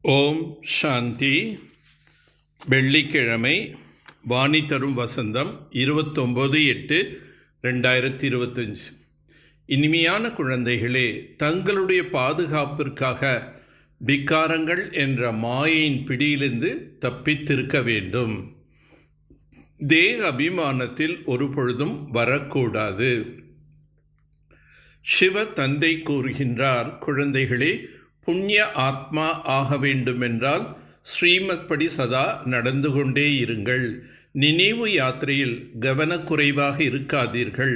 ஓம் சாந்தி. வெள்ளிக்கிழமை, வாணி தரும் வசந்தம், 29/8/2025. இனிமையான குழந்தைகளே, தங்களுடைய பாதுகாப்பிற்காக விகாரங்கள் என்ற மாயையின் பிடியிலிருந்து தப்பித்திருக்க வேண்டும். தேக அபிமானத்தில் ஒரு பொழுதும் வரக்கூடாது. சிவ தந்தை கூறுகின்றார், குழந்தைகளே, புண்ணிய ஆத்மா ஆக வேண்டுமென்றால் ஸ்ரீமத் படி சதா நடந்து கொண்டே இருங்கள். நினைவு யாத்திரையில் கவனக்குறைவாக இருக்காதீர்கள்.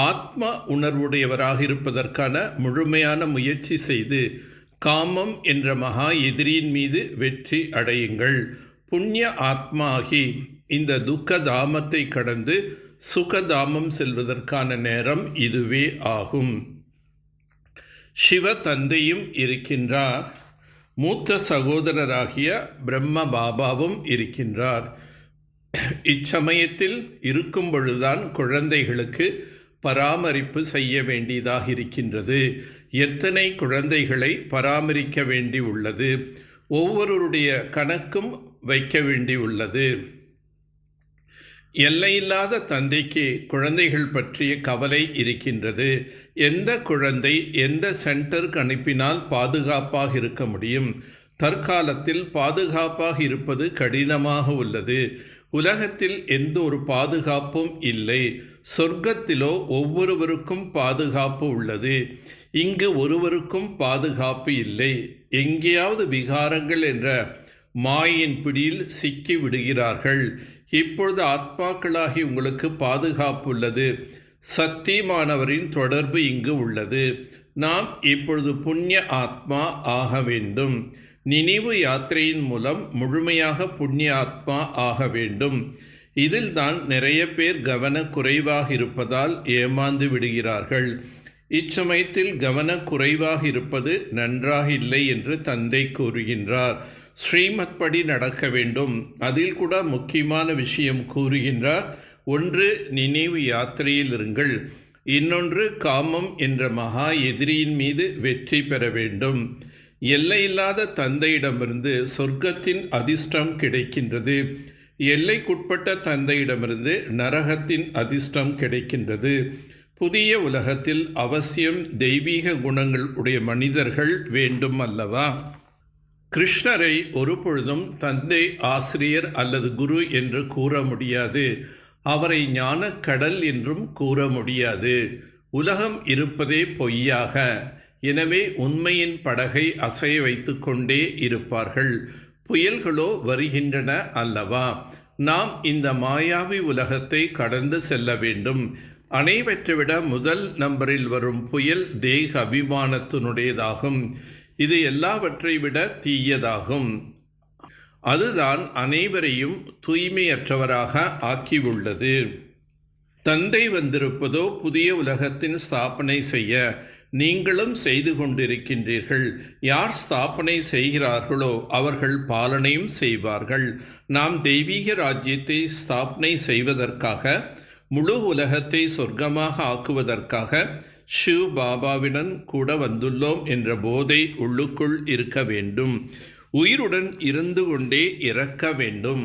ஆத்மா உணர்வுடையவராக இருப்பதற்கான முழுமையான முயற்சி செய்து காமம் என்ற மகா எதிரியின் மீது வெற்றி அடையுங்கள். புண்ணிய ஆத்மா ஆகி இந்த துக்க தாமத்தை கடந்து சுகதாமம் செல்வதற்கான நேரம் இதுவே ஆகும். சிவ தந்தையும் இருக்கின்றார், மூத்த சகோதரராகிய பிரம்ம பாபாவும் இருக்கின்றார். இச்சமயத்தில் இருக்கும் பொழுதுதான் குழந்தைகளுக்கு பராமரிப்பு செய்ய வேண்டியதாக இருக்கின்றது. எத்தனை குழந்தைகளை பராமரிக்க வேண்டி உள்ளது, ஒவ்வொருவருடைய கணக்கும் வைக்க வேண்டி உள்ளது. எல்லையில்லாத தந்தைக்கு குழந்தைகள் பற்றிய கவலை இருக்கின்றது. எந்த குழந்தை எந்த சென்டருக்கு அனுப்பினால் பாதுகாப்பாக இருக்க முடியும்? தற்காலத்தில் பாதுகாப்பாக இருப்பது கடினமாக உள்ளது. உலகத்தில் எந்த ஒரு பாதுகாப்பும் இல்லை. சொர்க்கத்திலோ ஒவ்வொருவருக்கும் பாதுகாப்பு உள்ளது. இங்கு ஒருவருக்கும் பாதுகாப்பு இல்லை. எங்கேயாவது விகாரங்கள் என்ற மாயின் பிடியில் சிக்கி விடுகிறார்கள். இப்பொழுது ஆத்மாக்களாகி உங்களுக்கு பாதுகாப்பு உள்ளது. சத்தியமானவரின் தொடர்பு இங்கு உள்ளது. நாம் இப்பொழுது புண்ணிய ஆத்மா ஆக வேண்டும். நினைவு யாத்திரையின் மூலம் முழுமையாக புண்ணிய ஆத்மா ஆக வேண்டும். இதில் தான் நிறைய பேர் கவனக்குறைவாக இருப்பதால் ஏமாந்து விடுகிறார்கள். இச்சமயத்தில் கவனக்குறைவாக இருப்பது நன்றாக இல்லை என்று தந்தை கூறுகின்றார். ஸ்ரீமத் படி நடக்க வேண்டும். அதில் கூட முக்கியமான விஷயம் கூறுகின்றார். ஒன்று, நினைவு யாத்திரையில் இருங்கள். இன்னொன்று, காமம் என்ற மகா எதிரியின் மீது வெற்றி பெற வேண்டும். எல்லையில்லாத தந்தையிடமிருந்து சொர்க்கத்தின் அதிர்ஷ்டம் கிடைக்கின்றது. எல்லைக்குட்பட்ட தந்தையிடமிருந்து நரகத்தின் அதிர்ஷ்டம் கிடைக்கின்றது. புதிய உலகத்தில் அவசியம் தெய்வீக குணங்கள் உடைய மனிதர்கள் வேண்டும் அல்லவா? கிருஷ்ணரை ஒரு பொழுதும் தந்தை, ஆசிரியர் அல்லது குரு என்று கூற முடியாது. அவரை ஞானக்கடல் என்றும் கூற முடியாது. உலகம் இருப்பதே பொய்யாக. எனவே உண்மையின் படகை அசைய வைத்து கொண்டே இருப்பார்கள். புயல்களோ வருகின்றன அல்லவா? நாம் இந்த மாயாவி உலகத்தை கடந்து செல்ல வேண்டும். அனைவற்றை விட முதல் நம்பரில் வரும் புயல் தேக அபிமானத்தினுடையதாகும். இது எல்லாவற்றை விட தீயதாகும். அதுதான் அனைவரையும் தூய்மையற்றவராக ஆக்கியுள்ளது. தந்தை வந்திருப்பதோ புதிய உலகத்தின் ஸ்தாபனை செய்ய. நீங்களும் செய்து கொண்டிருக்கின்றீர்கள். யார் ஸ்தாபனை செய்கிறார்களோ அவர்கள் பாலனையும் செய்வார்கள். நாம் தெய்வீக ராஜ்யத்தை ஸ்தாபனை செய்வதற்காக, முழு உலகத்தை சொர்க்கமாக ஆக்குவதற்காக ஷிவ் பாபாவிடம் கூட வந்துள்ளோம் என்ற போதை உள்ளுக்குள் இருக்க வேண்டும். உயிருடன் இருந்து கொண்டே இறக்க வேண்டும்.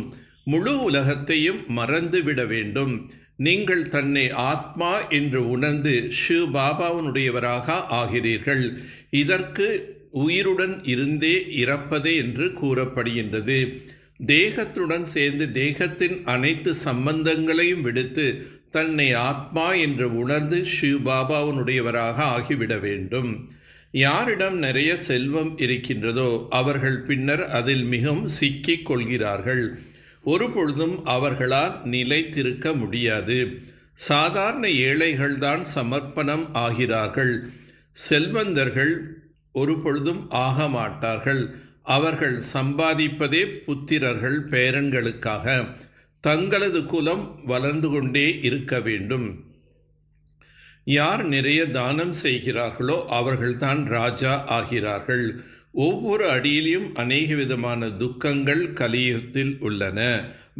முழு உலகத்தையும் மறந்துவிட வேண்டும். நீங்கள் தன்னை ஆத்மா என்று உணர்ந்து ஷிவ் பாபாவினுடையவராக ஆகிறீர்கள். இதற்கு உயிருடன் இருந்தே இறப்பதே என்று கூறப்படுகின்றது. தேகத்துடன் சேர்ந்து தேகத்தின் அனைத்து சம்பந்தங்களையும் விடுத்து தன்னை ஆத்மா என்று உணர்ந்து ஷிவ் பாபாவினுடையவராக ஆகிவிட வேண்டும். யாரிடம் நிறைய செல்வம் இருக்கின்றதோ அவர்கள் பின்னர் அதில் மிகவும் சிக்கிக் கொள்கிறார்கள். ஒரு பொழுதும் அவர்களால் நிலைத்திருக்க முடியாது. சாதாரண ஏழைகள்தான் சமர்ப்பணம் ஆகிறார்கள். செல்வந்தர்கள் ஒரு பொழுதும் ஆக மாட்டார்கள். அவர்கள் சம்பாதிப்பதே புத்திரர்கள், பேரன்களுக்காக. தங்களது குலம் வளர்ந்து கொண்டே இருக்க வேண்டும். யார் நிறைய தானம் செய்கிறார்களோ அவர்கள்தான் ராஜா ஆகிறார்கள். ஒவ்வொரு அடியிலும் அநேக விதமான துக்கங்கள் கலியுகத்தில் உள்ளன.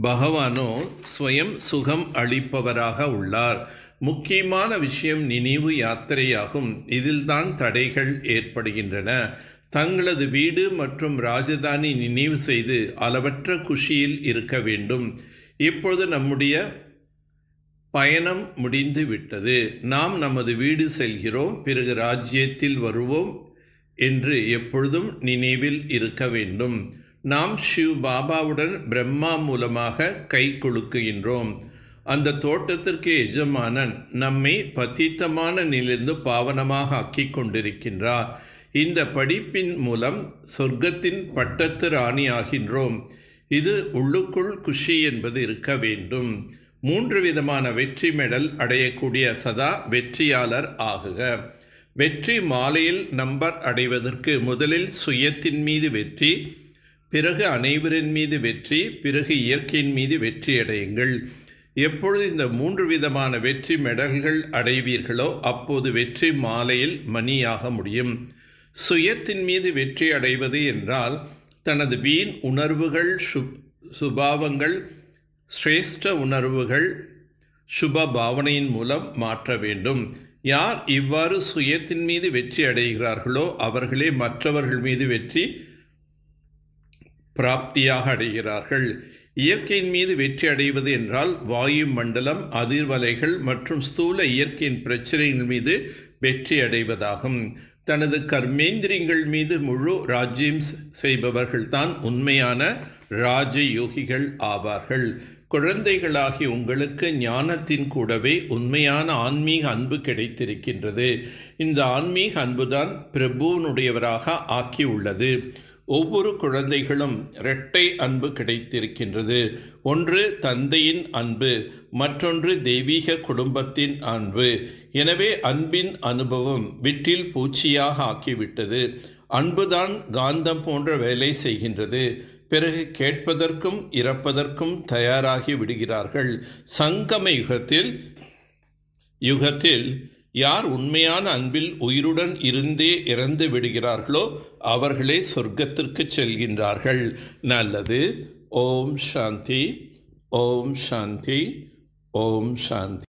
பகவானோ ஸ்வயம் சுகம் அளிப்பவராக உள்ளார். முக்கியமான விஷயம் நினைவு யாத்திரையாகும். இதில்தான் தடைகள் ஏற்படுகின்றன. தங்களது வீடு மற்றும் ராஜதானி நினைவு செய்து அளவற்ற குஷியில் இருக்க வேண்டும். இப்பொழுது நம்முடைய பயணம் முடிந்து விட்டது. நாம் நமது வீடு செல்கிறோம், பிறகு ராஜ்யத்தில் வருவோம் என்று எப்பொழுதும் நினைவில் இருக்க வேண்டும். நாம் ஷிவ் பாபாவுடன் பிரம்மா மூலமாக கை குலுக்குகின்றோம். அந்த தோட்டத்திற்கு எஜமானன் நம்மை பத்தித்தமான நிலையிலிருந்து பாவனமாக ஆக்கி கொண்டிருக்கின்றார். இந்த படிப்பின் மூலம் சொர்க்கத்தின் பட்டத்து ராணி ஆகின்றோம். இது உள்ளுக்குள் குஷி என்பது இருக்க வேண்டும். 3 விதமான வெற்றி மெடல் அடையக்கூடிய சதா வெற்றியாளர் ஆகுக. வெற்றி மாலையில் நம்பர் அடைவதற்கு முதலில் சுயத்தின் மீது வெற்றி, பிறகு அனைவரின் மீது வெற்றி, பிறகு இயற்கையின் மீது வெற்றி அடையுங்கள். எப்பொழுது இந்த 3 விதமான வெற்றி மெடல்கள் அடைவீர்களோ அப்போது வெற்றி மாலையில் மணியாக முடியும். சுயத்தின் மீது வெற்றி அடைவது என்றால் தனது வீண் உணர்வுகள், சுபாவங்கள், சிரேஷ்ட உணர்வுகள் சுப பாவனையின் மூலம் மாற்ற வேண்டும். யார் இவ்வாறு சுயத்தின் மீது வெற்றி அடைகிறார்களோ அவர்களே மற்றவர்கள் மீது வெற்றி பிராப்தியாக அடைகிறார்கள். இயற்கையின் மீது வெற்றி அடைவது என்றால் வாயு மண்டலம், அதிர்வலைகள் மற்றும் ஸ்தூல இயற்கையின் பிரச்சனைகள் மீது வெற்றி அடைவதாகும். தனது கர்மேந்திரியங்கள் மீது முழு ராஜ்யம் செய்பவர்கள்தான் உண்மையான ராஜயோகிகள் ஆவார்கள். குழந்தைகளாகி உங்களுக்கு ஞானத்தின் கூடவே உண்மையான ஆன்மீக அன்பு கிடைத்திருக்கின்றது. இந்த ஆன்மீக அன்புதான் பிரபுவனுடையவராக ஆக்கியுள்ளது. ஒவ்வொரு குழந்தைகளும் இரட்டை அன்பு கிடைத்திருக்கின்றது. ஒன்று தந்தையின் அன்பு, மற்றொன்று தெய்வீக குடும்பத்தின் அன்பு. எனவே அன்பின் அனுபவம் விட்டில் பூச்சியாக ஆக்கிவிட்டது. அன்புதான் காந்தம் போன்ற வேலை செய்கின்றது. பிறகு கேட்பதற்கும் இறப்பதற்கும் தயாராகி விடுகிறார்கள். சங்கம யுகத்தில் யார் உண்மையான அன்பில் உயிருடன் இருந்தே இறந்து விடுகிறார்களோ அவர்களே சொர்க்கத்திற்கு செல்கின்றார்கள். நல்லது. ஓம் சாந்தி, ஓம் சாந்தி, ஓம் சாந்தி.